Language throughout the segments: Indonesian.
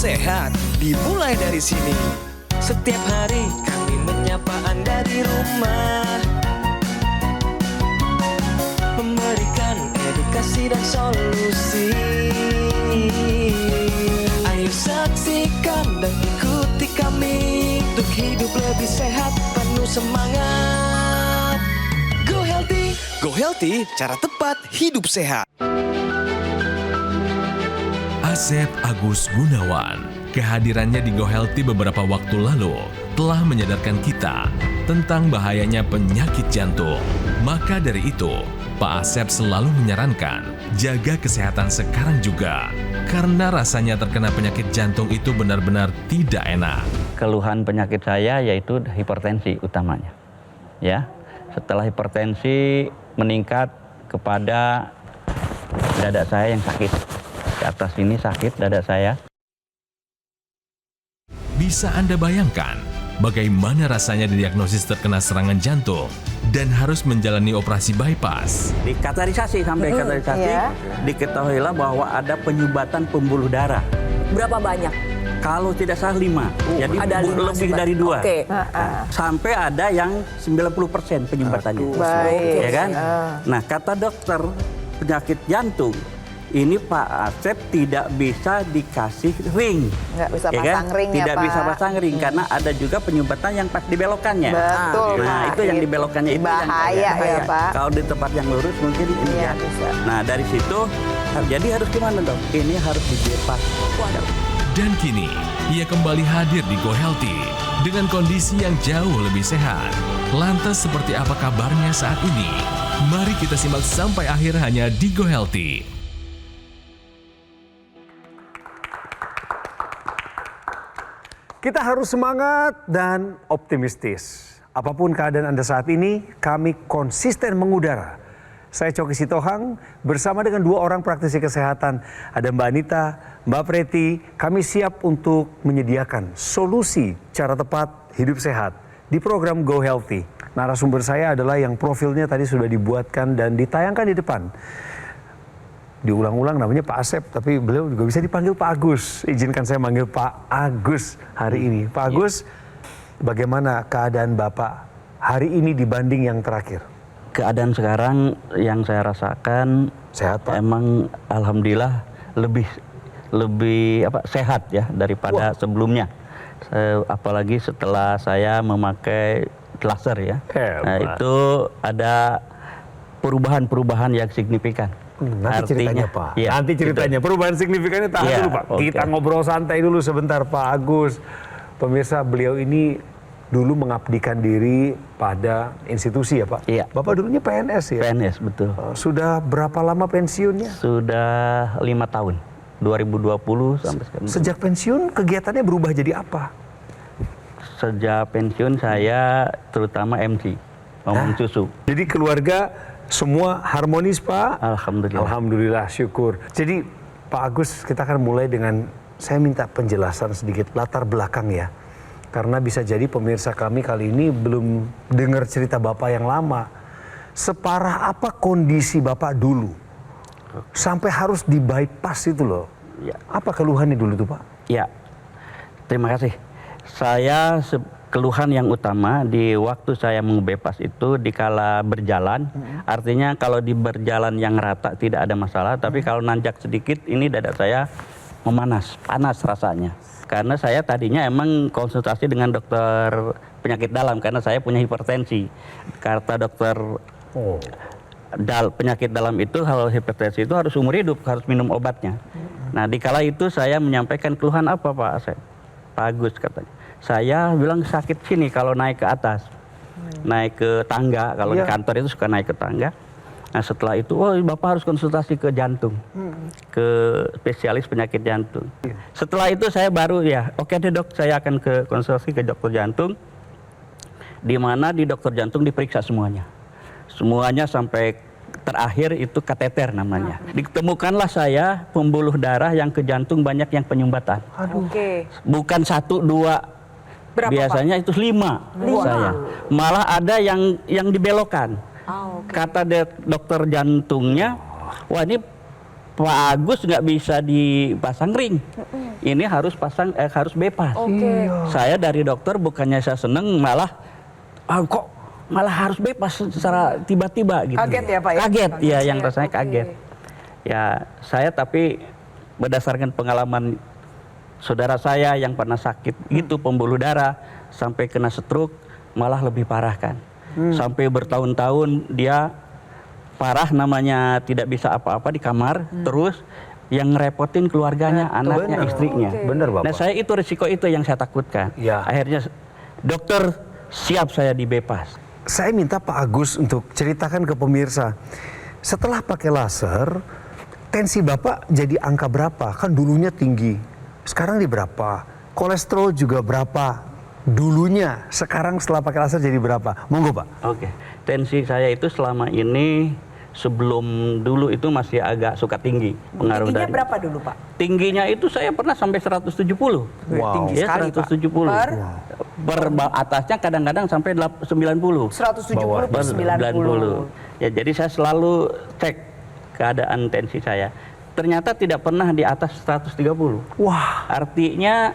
sehat dimulai dari sini. Setiap hari kami menyapa Anda di rumah, memberikan edukasi dan solusi. Ayo saksikan dan ikuti kami untuk hidup lebih sehat, penuh semangat. Go Healthy. Go Healthy, cara tepat hidup sehat. Asep Agus Gunawan, kehadirannya di Go Healthy beberapa waktu lalu telah menyadarkan kita tentang bahayanya penyakit jantung. Maka dari itu, Pak Asep selalu menyarankan jaga kesehatan sekarang juga, karena rasanya terkena penyakit jantung itu benar-benar tidak enak. Keluhan penyakit saya yaitu hipertensi utamanya. Ya, setelah hipertensi meningkat kepada dada saya yang sakit. Di atas ini sakit dada saya. Bisa Anda bayangkan bagaimana rasanya didiagnosis terkena serangan jantung dan harus menjalani operasi bypass? Di kateterisasi sampai kateterisasi, diketahuilah bahwa ada penyumbatan pembuluh darah. Berapa banyak? Kalau tidak salah 5, jadi ada lebih dari 2. Oke. Sampai ada yang 90% penyumbatannya. Baik. Ya kan? Nah, kata dokter penyakit jantung, ini Pak Asep tidak bisa dikasih ring. Nggak bisa Ya pasang ring ya, Tidak Pak. bisa pasang ring, karena ada juga penyumbatan yang pas dibelokannya. Betul, Nah, Pak. itu yang dibelokannya itu bahaya yang ya, Pak. Kalau di tempat yang lurus mungkin ini Iya, ya. bisa. Nah, dari situ, jadi harus gimana dok? Ini harus dibypass. Dan kini, ia kembali hadir di Go Healthy dengan kondisi yang jauh lebih sehat. Lantas seperti apa kabarnya saat ini? Mari kita simak sampai akhir hanya di Go Healthy. Kita harus semangat dan optimistis. Apapun keadaan Anda saat ini, kami konsisten mengudara. Saya Coki Sitohang bersama dengan 2 orang praktisi kesehatan. Ada Mbak Anita, Mbak Preti. Kami siap untuk menyediakan solusi cara tepat hidup sehat di program Go Healthy. Narasumber saya adalah yang profilnya tadi sudah dibuatkan dan ditayangkan di depan. Diulang-ulang namanya Pak Asep, tapi beliau juga bisa dipanggil Pak Agus. Izinkan saya manggil Pak Agus hari ini. Pak Agus, bagaimana keadaan Bapak hari ini dibanding yang terakhir? Keadaan sekarang yang saya rasakan Sehat, Pak? emang alhamdulillah lebih sehat ya daripada sebelumnya. Apalagi setelah saya memakai laser ya. Nah, itu ada perubahan-perubahan yang signifikan. Nanti ceritanya Pak. Ya, nanti ceritanya. gitu. Perubahan signifikannya tahan Ya, dulu Pak. oke. Kita ngobrol santai dulu sebentar Pak Agus. Pemirsa, beliau ini dulu mengabdikan diri pada institusi ya Pak? Iya. Bapak dulunya PNS ya? PNS betul. Sudah berapa lama pensiunnya? Sudah 5 tahun. 2020 sampai sekarang. Sejak pensiun kegiatannya berubah jadi apa? Sejak pensiun saya terutama MC, ngomong susu. Jadi keluarga semua harmonis Pak? Alhamdulillah. Alhamdulillah, syukur. Jadi Pak Agus, kita akan mulai dengan, saya minta penjelasan sedikit latar belakang ya. Karena bisa jadi pemirsa kami kali ini belum dengar cerita Bapak yang lama. Separah apa kondisi Bapak dulu? Sampai harus di bypass itu loh. Ya. Apa keluhannya dulu tuh Pak? Ya, terima kasih. Saya keluhan yang utama di waktu saya mengebebas itu dikala berjalan. Artinya kalau di berjalan yang rata tidak ada masalah. Tapi kalau nanjak sedikit ini dada saya memanas, panas rasanya. Karena saya tadinya emang konsultasi dengan dokter penyakit dalam karena saya punya hipertensi. Kata dokter penyakit dalam itu kalau hipertensi itu harus umur hidup, harus minum obatnya. Nah, dikala itu saya menyampaikan keluhan apa Pak Asep? Pak Agus katanya. Saya bilang sakit sini kalau naik ke atas. Naik ke tangga, kalau di kantor itu suka naik ke tangga. Nah, setelah itu, oh Bapak harus konsultasi ke jantung. Ke spesialis penyakit jantung. Setelah itu saya baru oke deh dok, saya akan ke konsultasi ke dokter jantung. Di mana di dokter jantung diperiksa semuanya. Semuanya sampai terakhir itu kateter namanya. Ditemukanlah saya pembuluh darah yang ke jantung banyak yang penyumbatan. Oke. Bukan 1, 2. Berapa, Biasanya itu 5 saya. Malah ada yang dibelokkan. Kata dokter jantungnya, wah ini Pak Agus nggak bisa dipasang ring. Ini harus harus bebas. Oke. Saya dari dokter bukannya saya seneng, malah kok malah harus bebas secara tiba-tiba gitu. Kaget ya, Pak, ya? Kaget, ya, Kaget yang ya. rasanya Oke. kaget. Ya saya tapi berdasarkan pengalaman saudara saya yang pernah sakit gitu pembuluh darah sampai kena stroke malah lebih parah kan. Sampai bertahun-tahun dia parah, namanya tidak bisa apa-apa di kamar, terus yang ngerepotin keluarganya, anaknya, benar. istrinya. Benar, Bapak. Nah saya itu risiko itu yang saya takutkan. Ya. Akhirnya dokter siap saya dibebas. Saya minta Pak Agus untuk ceritakan ke pemirsa, setelah pakai laser, tensi Bapak jadi angka berapa? Kan dulunya tinggi, sekarang di berapa? Kolesterol juga berapa? Dulunya, sekarang setelah pakai laser jadi berapa? Monggo Pak. Oke, tensi saya itu selama ini sebelum dulu itu masih agak suka tinggi. Pengaruh Tingginya dari berapa dulu, Pak? tingginya itu saya pernah sampai 170. Wow. Tinggi Ya, sekali, Pak. 170. Per atasnya kadang-kadang sampai 90. 170 per 90. Ya, jadi saya selalu cek keadaan tensi saya. Ternyata tidak pernah di atas 130. Wah. Artinya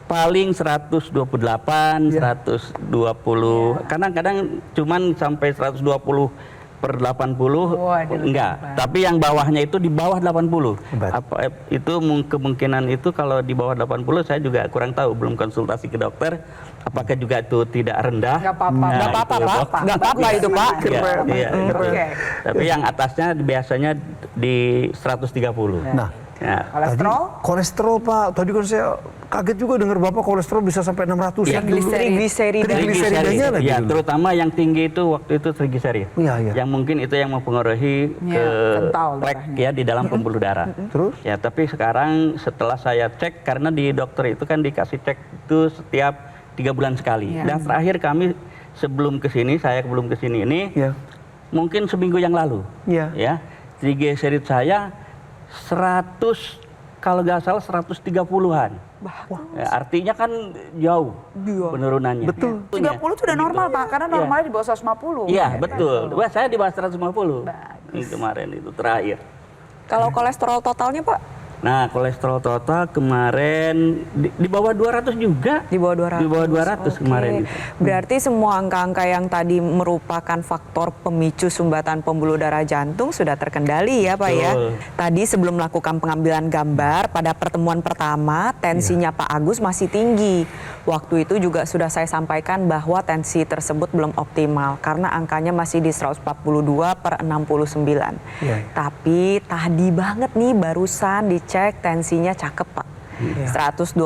paling 128, 120. Kadang-kadang cuman sampai 120 per 80 Waduh, enggak. hebat. Tapi yang bawahnya itu di bawah 80. Hebat. Itu kemungkinan itu kalau di bawah 80 saya juga kurang tahu, belum konsultasi ke dokter. Apakah juga itu tidak rendah? Nggak apa-apa. Nah, Nggak apa-apa, itu ya, Pak. Dok. Nggak apa-apa itu, Pak. Iya, iya, gitu. Oke. Tapi yang atasnya biasanya di 130. Nah, Ya. Kolesterol? tadi kolesterol Pak, tadi kan saya kaget juga dengar Bapak kolesterol bisa sampai 600 Iya. dulu. Trigliserida. Trigliseridanya lagi Ya, dulu. terutama yang tinggi itu waktu itu trigliserid. Iya, iya. Yang mungkin itu yang mempengaruhi Iya, ke kental plak darahnya. ya di dalam pembuluh darah. Terus? Ya, tapi sekarang setelah saya cek, karena di dokter itu kan dikasih cek itu setiap 3 bulan sekali. Iya. Dan terakhir kami sebelum kesini, saya belum kesini ini, Iya. mungkin seminggu yang lalu. Iya. Ya, trigliserid saya 100, kalau nggak salah 130-an. Ya, artinya kan jauh penurunannya. Betul. 30 itu udah normal, Pak, karena normalnya di bawah 150. Iya, betul. Wah, saya di bawah 150. Ini kemarin itu terakhir. Kalau kolesterol totalnya, Pak? Nah, kolesterol total kemarin di bawah 200 juga. Di bawah 200. Di bawah 200 Oke. kemarin itu. Berarti semua angka-angka yang tadi merupakan faktor pemicu sumbatan pembuluh darah jantung sudah terkendali ya, Pak ya. Betul. Tadi sebelum melakukan pengambilan gambar pada pertemuan pertama, tensinya Pak Agus masih tinggi. Waktu itu juga sudah saya sampaikan bahwa tensi tersebut belum optimal karena angkanya masih di 142 per 69. Iya. Tapi tadi banget nih barusan dicek tensinya cakep, Pak. 122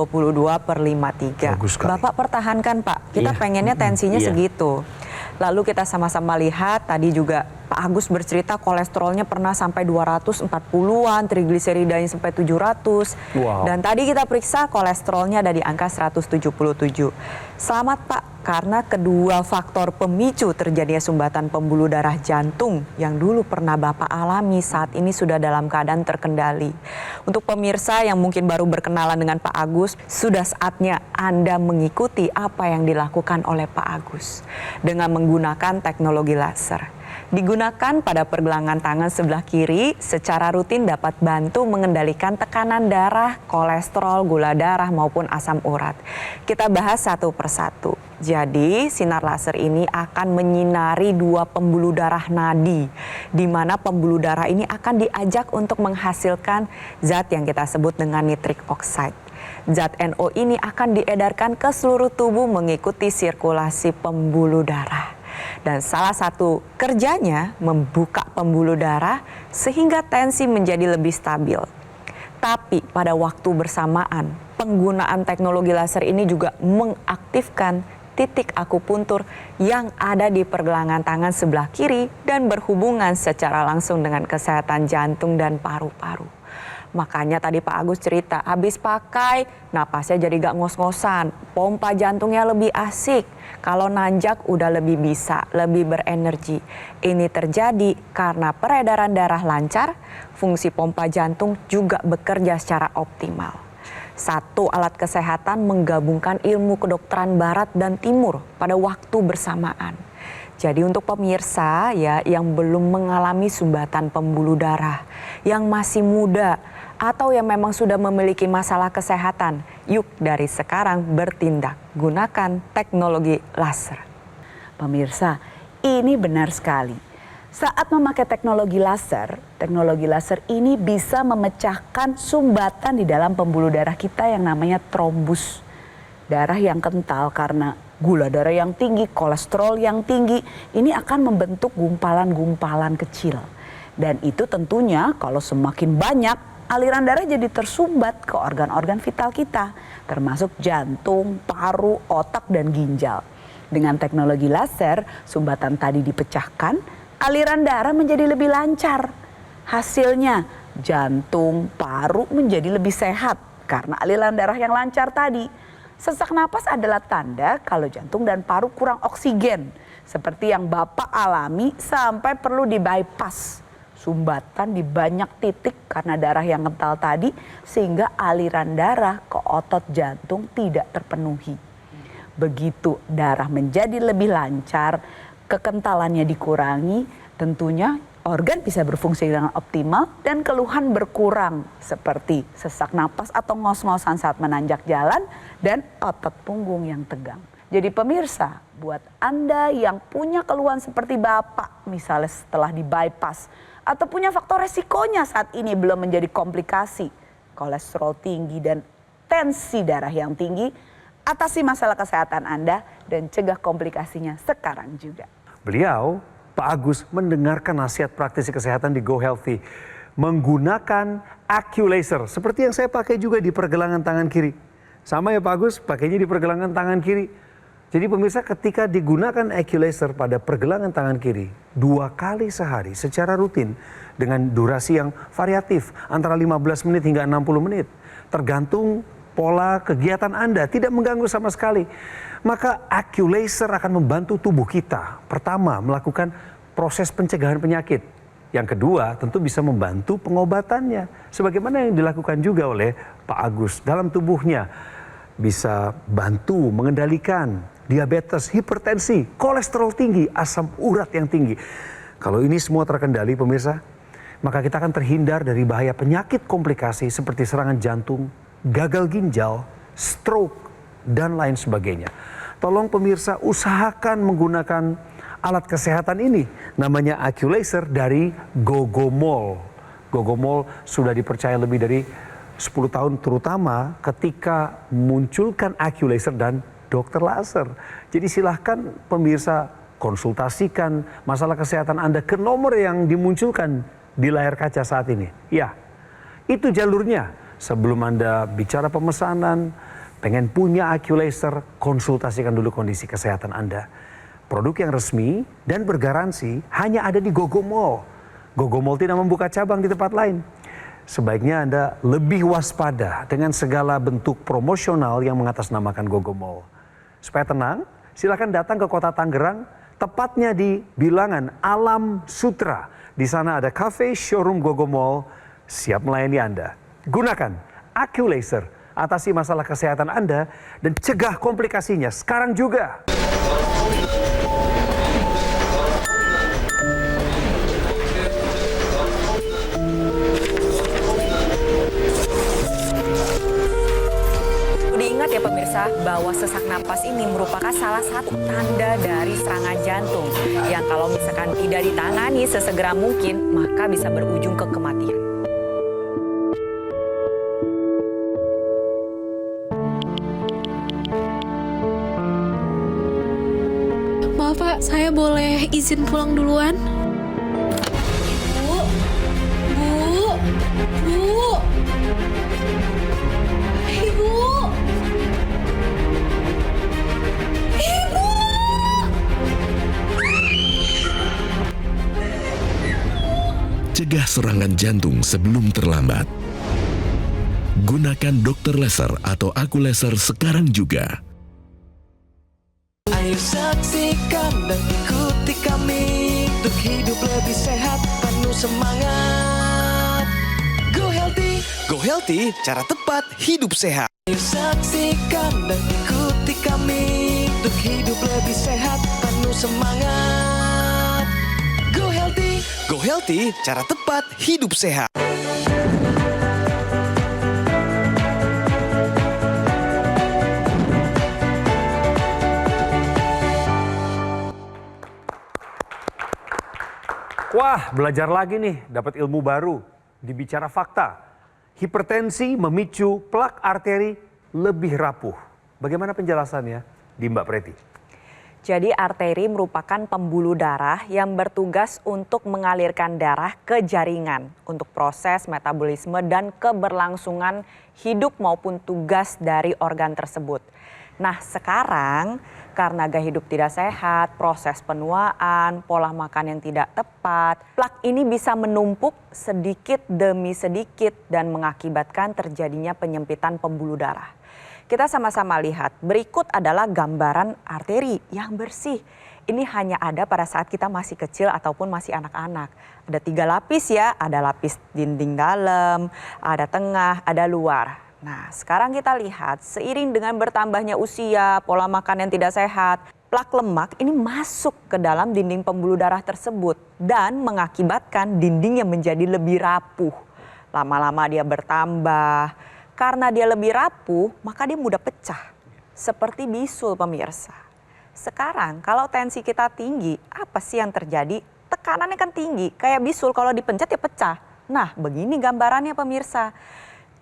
per 53. Bagus sekali. Bapak pertahankan, Pak. Kita Iya. pengennya tensinya Iya. segitu. Lalu kita sama-sama lihat tadi juga Pak Agus bercerita kolesterolnya pernah sampai 240-an, trigliseridanya sampai 700. Wow. Dan tadi kita periksa kolesterolnya ada di angka 177. Selamat Pak, karena kedua faktor pemicu terjadinya sumbatan pembuluh darah jantung yang dulu pernah Bapak alami saat ini sudah dalam keadaan terkendali. Untuk pemirsa yang mungkin baru berkenalan dengan Pak Agus, sudah saatnya Anda mengikuti apa yang dilakukan oleh Pak Agus dengan menggunakan teknologi laser. Digunakan pada pergelangan tangan sebelah kiri, secara rutin dapat bantu mengendalikan tekanan darah, kolesterol, gula darah maupun asam urat. Kita bahas satu persatu. Jadi, sinar laser ini akan menyinari dua pembuluh darah nadi, di mana pembuluh darah ini akan diajak untuk menghasilkan zat yang kita sebut dengan nitric oxide. Zat NO ini akan diedarkan ke seluruh tubuh mengikuti sirkulasi pembuluh darah. Dan salah satu kerjanya membuka pembuluh darah sehingga tensi menjadi lebih stabil. Tapi pada waktu bersamaan, penggunaan teknologi laser ini juga mengaktifkan titik akupuntur yang ada di pergelangan tangan sebelah kiri dan berhubungan secara langsung dengan kesehatan jantung dan paru-paru. Makanya tadi Pak Agus cerita, habis pakai napasnya jadi gak ngos-ngosan, pompa jantungnya lebih asik, kalau nanjak udah lebih bisa, lebih berenergi. Ini terjadi karena peredaran darah lancar, fungsi pompa jantung juga bekerja secara optimal. Satu alat kesehatan menggabungkan ilmu kedokteran barat dan timur pada waktu bersamaan. Jadi untuk pemirsa ya yang belum mengalami sumbatan pembuluh darah, yang masih muda atau yang memang sudah memiliki masalah kesehatan, yuk dari sekarang bertindak, gunakan teknologi laser. Pemirsa, ini benar sekali. Saat memakai teknologi laser ini bisa memecahkan sumbatan di dalam pembuluh darah kita yang namanya trombus. Darah yang kental karena gula darah yang tinggi, kolesterol yang tinggi, ini akan membentuk gumpalan-gumpalan kecil. Dan itu tentunya kalau semakin banyak, aliran darah jadi tersumbat ke organ-organ vital kita, termasuk jantung, paru, otak, dan ginjal. Dengan teknologi laser, sumbatan tadi dipecahkan, aliran darah menjadi lebih lancar. Hasilnya, jantung, paru menjadi lebih sehat karena aliran darah yang lancar tadi. Sesak napas adalah tanda kalau jantung dan paru kurang oksigen. Seperti yang Bapak alami sampai perlu di-bypass. Sumbatan di banyak titik karena darah yang kental tadi sehingga aliran darah ke otot jantung tidak terpenuhi. Begitu darah menjadi lebih lancar, kekentalannya dikurangi, tentunya organ bisa berfungsi dengan optimal dan keluhan berkurang seperti sesak napas atau ngos-ngosan saat menanjak jalan dan otot punggung yang tegang. Jadi pemirsa, buat Anda yang punya keluhan seperti Bapak misalnya setelah di-bypass atau punya faktor resikonya saat ini belum menjadi komplikasi, kolesterol tinggi dan tensi darah yang tinggi, atasi masalah kesehatan Anda dan cegah komplikasinya sekarang juga. Beliau, Pak Agus, mendengarkan nasihat praktisi kesehatan di Go Healthy menggunakan AccuLaser seperti yang saya pakai juga di pergelangan tangan kiri. Sama ya Pak Agus, pakainya di pergelangan tangan kiri. Jadi pemirsa, ketika digunakan AccuLaser pada pergelangan tangan kiri 2 kali sehari secara rutin dengan durasi yang variatif antara 15 menit hingga 60 menit tergantung pola kegiatan Anda, tidak mengganggu sama sekali. Maka AccuLaser akan membantu tubuh kita. Pertama, melakukan proses pencegahan penyakit. Yang kedua, tentu bisa membantu pengobatannya. Sebagaimana yang dilakukan juga oleh Pak Agus dalam tubuhnya. Bisa bantu mengendalikan diabetes, hipertensi, kolesterol tinggi, asam urat yang tinggi. Kalau ini semua terkendali pemirsa, maka kita akan terhindar dari bahaya penyakit komplikasi seperti serangan jantung, gagal ginjal, stroke, dan lain sebagainya. Tolong pemirsa usahakan menggunakan alat kesehatan ini. Namanya AccuLaser dari Gogomol. Gogomol sudah dipercaya lebih dari 10 tahun terutama ketika munculkan AccuLaser dan dokter laser. Jadi silahkan pemirsa konsultasikan masalah kesehatan Anda ke nomor yang dimunculkan di layar kaca saat ini. Ya, itu jalurnya. Sebelum Anda bicara pemesanan, pengen punya AccuLaser, konsultasikan dulu kondisi kesehatan Anda. Produk yang resmi dan bergaransi hanya ada di Gogomol. Gogomol tidak membuka cabang di tempat lain. Sebaiknya Anda lebih waspada dengan segala bentuk promosional yang mengatasnamakan Gogomol. Supaya tenang, silakan datang ke kota Tangerang, tepatnya di Bilangan Alam Sutra. Di sana ada cafe showroom Gogomol, siap melayani Anda. Gunakan AccuLaser, atasi masalah kesehatan Anda dan cegah komplikasinya sekarang juga. Diingat ya pemirsa bahwa sesak napas ini merupakan salah satu tanda dari serangan jantung yang kalau misalkan tidak ditangani sesegera mungkin maka bisa berujung ke kematian. Maaf Pak, saya boleh izin pulang duluan? Bu, Bu, Bu, Ibu, Ibu. Cegah serangan jantung sebelum terlambat. Gunakan dokter laser atau AccuLaser sekarang juga. Ayo saksikan dan ikuti kami untuk hidup lebih sehat, penuh semangat. Go Healthy. Go Healthy, cara tepat hidup sehat. Ayo saksikan dan ikuti kami untuk hidup lebih sehat, penuh penuh semangat. Go Healthy. Go Healthy, cara tepat hidup sehat. Wah, belajar lagi nih, dapat ilmu baru di Bicara Fakta. Hipertensi memicu plak arteri lebih rapuh. Bagaimana penjelasannya di Mbak Preti? Jadi arteri merupakan pembuluh darah yang bertugas untuk mengalirkan darah ke jaringan untuk proses metabolisme dan keberlangsungan hidup maupun tugas dari organ tersebut. Nah sekarang karena gaya hidup tidak sehat, proses penuaan, pola makan yang tidak tepat, plak ini bisa menumpuk sedikit demi sedikit dan mengakibatkan terjadinya penyempitan pembuluh darah. Kita sama-sama lihat, berikut adalah gambaran arteri yang bersih. Ini hanya ada pada saat kita masih kecil ataupun masih anak-anak. Ada 3 lapis ya, ada lapis dinding dalam, ada tengah, ada luar. Nah sekarang kita lihat seiring dengan bertambahnya usia, pola makan yang tidak sehat, plak lemak ini masuk ke dalam dinding pembuluh darah tersebut dan mengakibatkan dinding yang menjadi lebih rapuh. Lama-lama dia bertambah, karena dia lebih rapuh maka dia mudah pecah. Seperti bisul pemirsa. Sekarang kalau tensi kita tinggi, apa sih yang terjadi? Tekanannya kan tinggi, kayak bisul kalau dipencet ya pecah. Nah begini gambarannya pemirsa.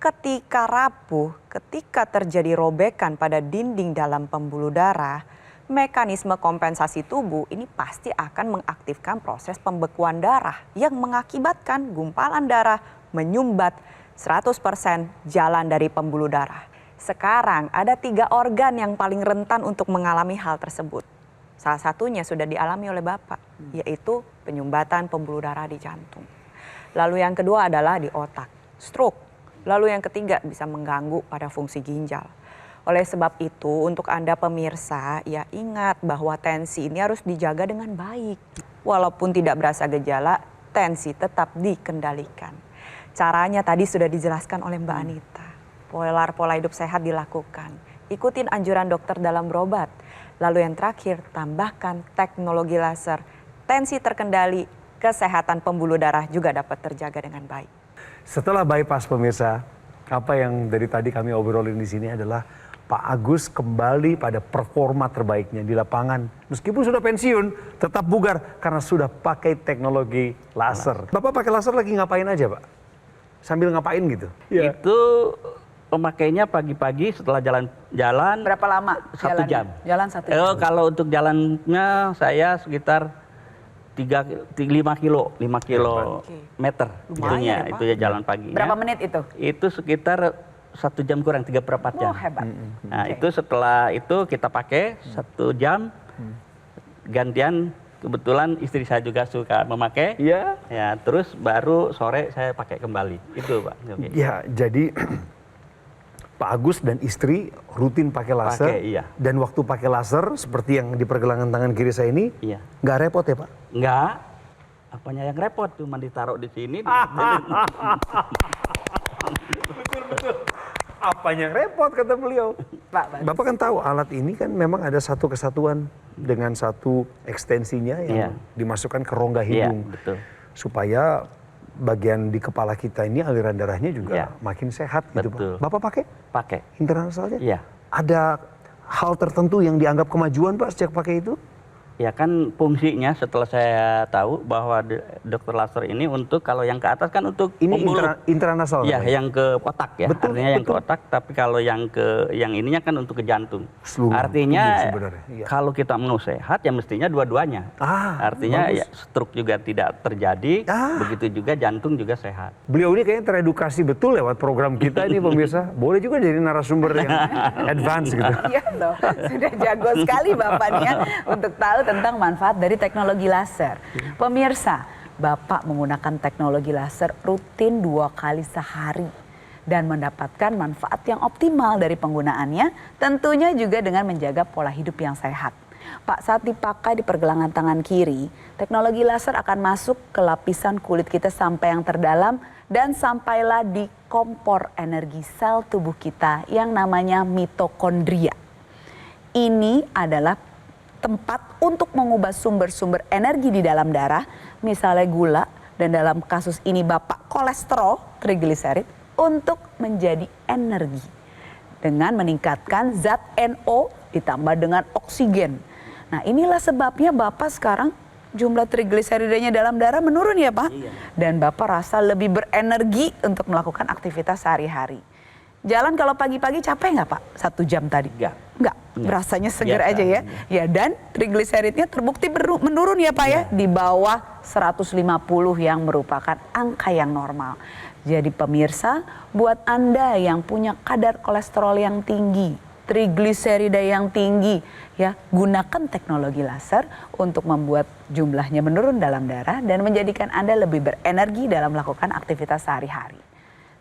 Ketika rapuh, ketika terjadi robekan pada dinding dalam pembuluh darah, mekanisme kompensasi tubuh ini pasti akan mengaktifkan proses pembekuan darah yang mengakibatkan gumpalan darah menyumbat 100% jalan dari pembuluh darah. Sekarang ada 3 organ yang paling rentan untuk mengalami hal tersebut. Salah satunya sudah dialami oleh Bapak, yaitu penyumbatan pembuluh darah di jantung. Lalu yang kedua adalah di otak, stroke. Lalu yang ketiga bisa mengganggu pada fungsi ginjal. Oleh sebab itu untuk Anda pemirsa ya ingat bahwa tensi ini harus dijaga dengan baik. Walaupun tidak berasa gejala, tensi tetap dikendalikan. Caranya tadi sudah dijelaskan oleh Mbak Anita. Pola hidup sehat dilakukan. Ikutin anjuran dokter dalam berobat. Lalu yang terakhir tambahkan teknologi laser. Tensi terkendali, kesehatan pembuluh darah juga dapat terjaga dengan baik. Setelah bypass pemirsa, apa yang dari tadi kami obrolin di sini adalah Pak Agus kembali pada performa terbaiknya di lapangan. Meskipun sudah pensiun, tetap bugar karena sudah pakai teknologi laser. Bapak pakai laser lagi ngapain aja Pak? Sambil ngapain gitu? Itu pemakainya pagi-pagi setelah jalan. Berapa lama 1 jalannya? jam. Jalan 1 jam. Kalau untuk jalannya saya sekitar 5 kilometer Lumayan ya, Pak. itu ya jalan pagi. Berapa menit itu? Itu sekitar 1 jam kurang 3/4 jam. Oh hebat. Nah Oke. itu setelah itu kita pakai 1 jam gantian. Kebetulan istri saya juga suka memakai. Iya. Ya terus baru sore saya pakai kembali. Itu Pak. Oke. Ya jadi Pak Agus dan istri rutin pakai laser. Pakai, iya. Dan waktu pakai laser seperti yang di pergelangan tangan kiri saya ini, Iya. nggak repot ya Pak? Enggak. Apanya yang repot, cuma ditaruh di sini. Apa yang repot kata beliau? Pak, Bapak kan tahu alat ini kan memang ada satu kesatuan dengan satu ekstensinya yang Iya. dimasukkan ke rongga Iya, hidung. betul. Supaya bagian di kepala kita ini aliran darahnya juga Iya. makin sehat gitu Betul. Pak. Bapak pakai Pakai. internal saja? Iya. Ada hal tertentu yang dianggap kemajuan Pak sejak pakai itu? Ya kan fungsinya setelah saya tahu bahwa dokter laser ini untuk kalau yang ke atas kan untuk Ini pembuluh. intranasal. Ya, namanya? yang ke otak ya. Betul, Artinya yang ke betul. otak, tapi kalau yang ininya kan untuk ke jantung. Seluruh Artinya tubuh sebenarnya, iya. kalau kita mau sehat ya mestinya dua-duanya. Artinya bagus. ya stroke juga tidak terjadi, begitu juga jantung juga sehat. Beliau ini kayaknya teredukasi betul lewat program kita ini pemirsa. Boleh juga jadi narasumber yang advance gitu. Iya loh, sudah jago sekali Bapak nih ya untuk tahu tentang manfaat dari teknologi laser. Pemirsa, Bapak menggunakan teknologi laser rutin 2 kali sehari dan mendapatkan manfaat yang optimal dari penggunaannya, tentunya juga dengan menjaga pola hidup yang sehat. Pak, saat dipakai di pergelangan tangan kiri, teknologi laser akan masuk ke lapisan kulit kita sampai yang terdalam dan sampailah di kompor energi sel tubuh kita yang namanya mitokondria. Ini adalah tempat untuk mengubah sumber-sumber energi di dalam darah, misalnya gula, dan dalam kasus ini Bapak kolesterol, trigliserid, untuk menjadi energi. Dengan meningkatkan zat NO ditambah dengan oksigen. Nah inilah sebabnya Bapak sekarang jumlah trigliseridanya dalam darah menurun ya Pak? Iya. Dan Bapak rasa lebih berenergi untuk melakukan aktivitas sehari-hari. Jalan kalau pagi-pagi capek nggak Pak? 1 jam tadi? Enggak. Rasanya segar aja ya. Ya dan trigliseridnya terbukti menurun ya Pak ya? Di bawah 150 yang merupakan angka yang normal. Jadi pemirsa, buat Anda yang punya kadar kolesterol yang tinggi, trigliserida yang tinggi, ya gunakan teknologi laser untuk membuat jumlahnya menurun dalam darah dan menjadikan Anda lebih berenergi dalam melakukan aktivitas sehari-hari.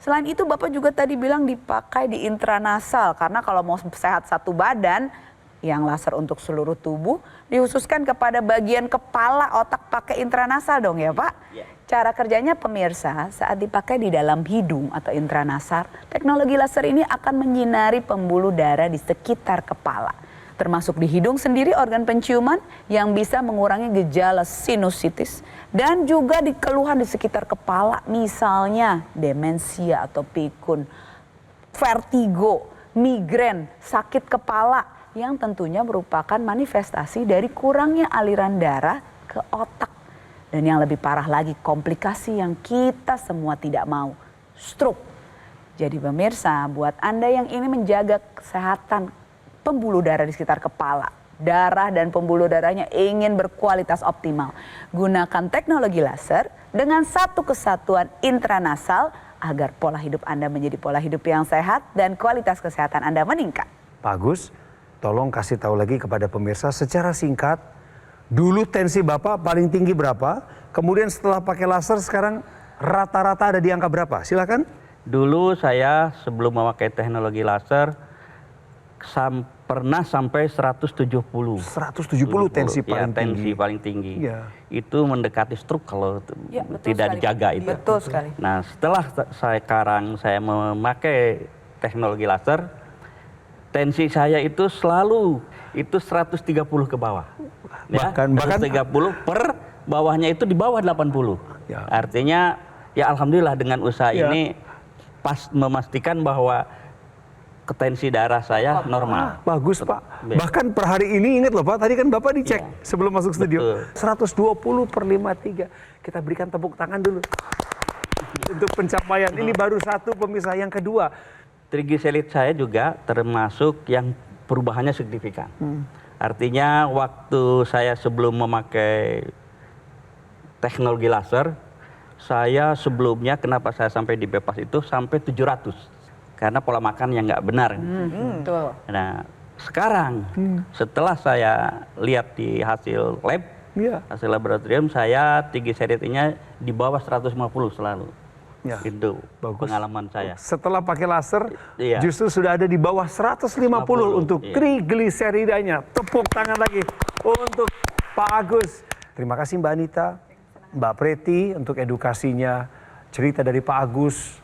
Selain itu Bapak juga tadi bilang dipakai di intranasal karena kalau mau sehat satu badan yang laser untuk seluruh tubuh dikhususkan kepada bagian kepala otak pakai intranasal dong ya Pak? Ya. Cara kerjanya pemirsa saat dipakai di dalam hidung atau intranasal, teknologi laser ini akan menyinari pembuluh darah di sekitar kepala. Termasuk di hidung sendiri organ penciuman yang bisa mengurangi gejala sinusitis dan juga di keluhan di sekitar kepala misalnya demensia atau pikun, vertigo, migrain, sakit kepala yang tentunya merupakan manifestasi dari kurangnya aliran darah ke otak. Dan yang lebih parah lagi komplikasi yang kita semua tidak mau, stroke. Jadi pemirsa buat Anda yang ingin menjaga kesehatan pembuluh darah di sekitar kepala, darah dan pembuluh darahnya ingin berkualitas optimal. Gunakan teknologi laser dengan satu kesatuan intranasal agar pola hidup Anda menjadi pola hidup yang sehat dan kualitas kesehatan Anda meningkat. Pak Agus, tolong kasih tahu lagi kepada pemirsa secara singkat, dulu tensi Bapak paling tinggi berapa? Kemudian setelah pakai laser sekarang rata-rata ada di angka berapa? Silakan. Dulu saya sebelum memakai teknologi laser pernah sampai 170. 170 tensi paling tinggi. Tensi paling tinggi. Ya. Itu mendekati stroke kalau ya, tidak dijaga itu. Betul sekali. Nah, setelah saya memakai teknologi laser, tensi saya itu selalu itu 130 ke bawah. Ya, bahkan 130 per bawahnya itu di bawah 80. Ya. Artinya ya alhamdulillah dengan usaha ini pas memastikan bahwa tensi darah saya normal. Bagus Pak. Bahkan per hari ini ingat loh Pak, tadi kan Bapak dicek sebelum masuk studio. 120 per 53. Kita berikan tepuk tangan dulu. Untuk pencapaian. Ini baru satu pemirsa. Yang kedua. Trigliserid saya juga termasuk yang perubahannya signifikan. Artinya waktu saya sebelum memakai teknologi laser, saya sebelumnya kenapa saya sampai di bebas itu sampai 700. Karena pola makan yang nggak benar. Nah sekarang setelah saya lihat di hasil lab, hasil laboratorium, saya trigliseridnya di bawah 150 selalu. Ya. Itu bagus. Pengalaman saya. Setelah pakai laser, justru sudah ada di bawah 150 untuk trigliseridanya. Tepuk tangan lagi untuk Pak Agus. Terima kasih Mbak Anita, Mbak Preti untuk edukasinya. Cerita dari Pak Agus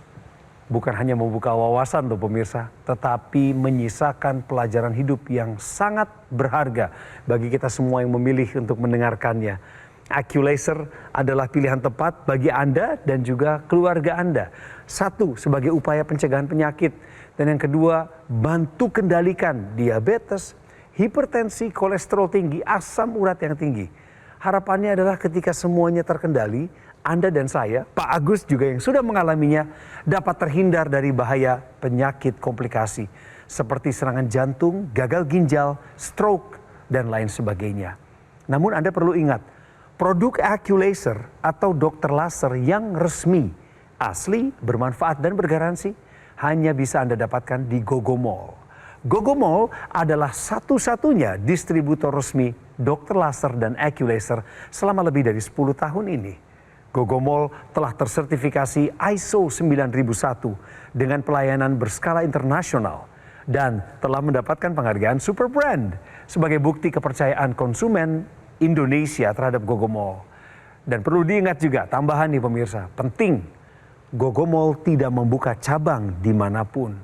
bukan hanya membuka wawasan loh pemirsa, tetapi menyisakan pelajaran hidup yang sangat berharga bagi kita semua yang memilih untuk mendengarkannya. AccuLaser adalah pilihan tepat bagi Anda dan juga keluarga Anda. Satu, sebagai upaya pencegahan penyakit. Dan yang kedua, bantu kendalikan diabetes, hipertensi, kolesterol tinggi, asam urat yang tinggi. Harapannya adalah ketika semuanya terkendali, Anda dan saya, Pak Agus juga yang sudah mengalaminya, dapat terhindar dari bahaya penyakit komplikasi seperti serangan jantung, gagal ginjal, stroke, dan lain sebagainya. Namun Anda perlu ingat, produk AccuLaser atau dokter laser yang resmi, asli, bermanfaat, dan bergaransi hanya bisa Anda dapatkan di Gogomall. Gogomall adalah satu-satunya distributor resmi dokter laser dan AccuLaser selama lebih dari 10 tahun ini. Gogomall telah tersertifikasi ISO 9001 dengan pelayanan berskala internasional dan telah mendapatkan penghargaan Super Brand sebagai bukti kepercayaan konsumen Indonesia terhadap Gogomall. Dan perlu diingat juga, tambahan nih pemirsa, penting, Gogomall tidak membuka cabang dimanapun.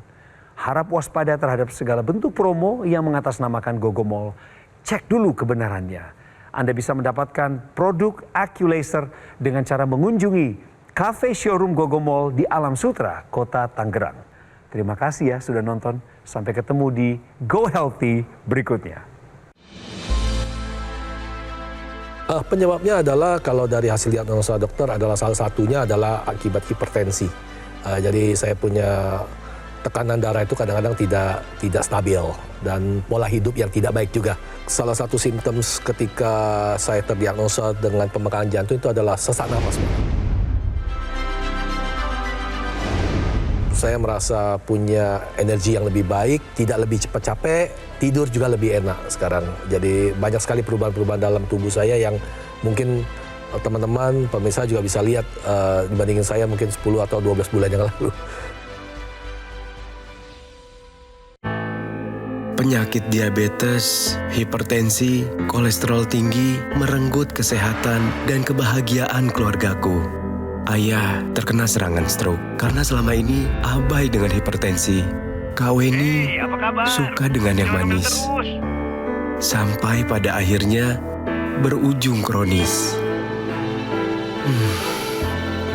Harap waspada terhadap segala bentuk promo yang mengatasnamakan Gogomall. cek dulu kebenarannya. Anda bisa mendapatkan produk AccuLaser dengan cara mengunjungi Cafe Showroom Gogo Mall di Alam Sutra, Kota Tangerang. Terima kasih ya sudah nonton. Sampai ketemu di Go Healthy berikutnya. Penyebabnya adalah kalau dari hasil diagnosa dokter adalah salah satunya adalah akibat hipertensi. Jadi saya punya tekanan darah itu kadang-kadang tidak stabil dan pola hidup yang tidak baik juga. Salah satu simptom ketika saya terdiagnosa dengan pembengkakan jantung itu adalah sesak nafas. Saya merasa punya energi yang lebih baik, tidak lebih cepat capek, tidur juga lebih enak sekarang. Jadi banyak sekali perubahan-perubahan dalam tubuh saya yang mungkin teman-teman, pemirsa juga bisa lihat dibandingin saya mungkin 10 atau 12 bulan yang lalu. Penyakit diabetes, hipertensi, kolesterol tinggi merenggut kesehatan dan kebahagiaan keluargaku. Ayah terkena serangan stroke karena selama ini abai dengan hipertensi. Kak Weni suka dengan yang manis. Sampai pada akhirnya berujung kronis.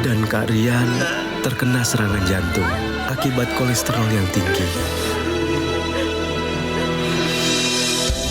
Dan Kak Rian terkena serangan jantung akibat kolesterol yang tinggi.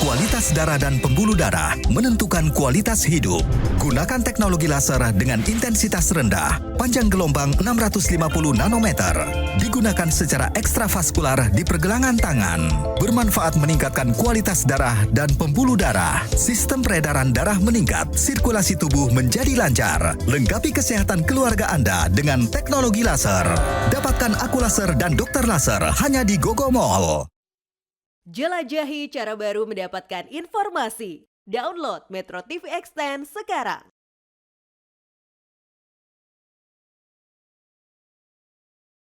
Kualitas darah dan pembuluh darah menentukan kualitas hidup. Gunakan teknologi laser dengan intensitas rendah, panjang gelombang 650 nanometer. Digunakan secara ekstravaskular di pergelangan tangan. Bermanfaat meningkatkan kualitas darah dan pembuluh darah. Sistem peredaran darah meningkat, sirkulasi tubuh menjadi lancar. Lengkapi kesehatan keluarga Anda dengan teknologi laser. Dapatkan aku laser dan dokter laser hanya di Gogo Mall. Jelajahi cara baru mendapatkan informasi. Download Metro TV Extend sekarang.